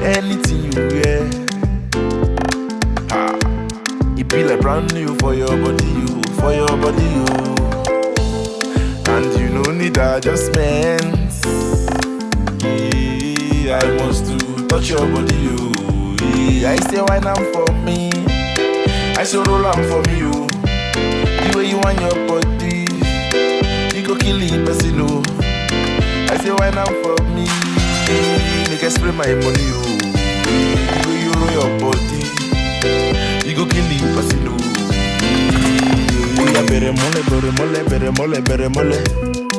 Anything you wear, it be like brand new for your body, you, for your body, you. And you no need adjustments. Yeah, I must to touch your body, you. Yeah, I say why not for me? I say roll on for me, you. The way you want your body, you go kill it, person, no. I say why not for me? Make I spray my money, you. The way you roll your body, you go kill it, person, no. We are Beremole, Beremole, Beremole, Beremole,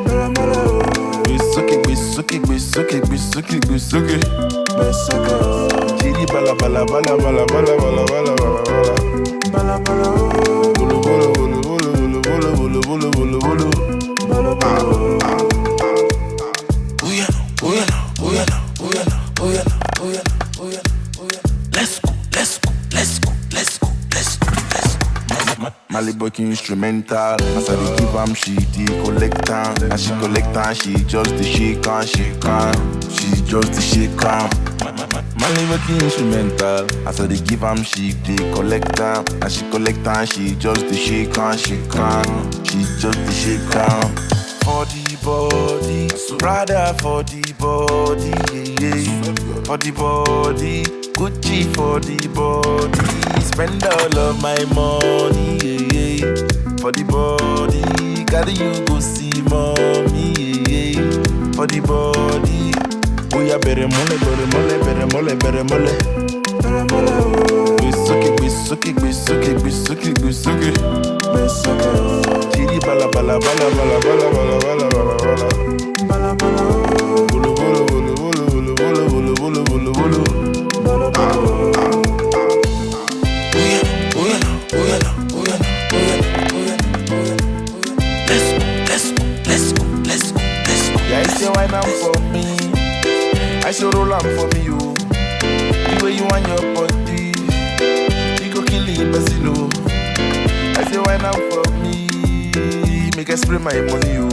Beremole. We suck it, we suck it, we suck it, we suck it, we suck it, we suck it. Chiri bala bala bala bala bala bala bala bala bala bala. Bolo bolo bolo bolo bolo bolo bolo bolo bolo bolo bolo. Oya oya oya oya oya oya oya oya. Let's go, let's go, let's go, let's go, let's go, let's go. Mali boy instrumental. As I dey give am, she dey collect am. And she collect am, she just dey shake am, shake am. She just dey shake am. Mali boy instrumental. As I dey give am, she dey collect am. And she collect am, she just dey shake am, shake am. She just dey shake am. For the body, rather for the body, yeah, yeah. For the body, Gucci for the body. Spend all of my money, yeah, yeah. For the body, carry you go see mommy, yeah, yeah. For the body, we are Beremole, Beremole, Beremole, Beremole, Beremole. We suck it, we suck it, we suck it, we suck it, we suck it, we suck it. Chiri bala bala bala bala bala bala bala bala bala bala. Bolo bolo bolo bolo bolo bolo bolo bolo bolo bolo. Yeah, I say why not for me? I say roll on for me, you. The way you want your body, you go kill it, person, no. I say why not for me? Make I spray my money, you.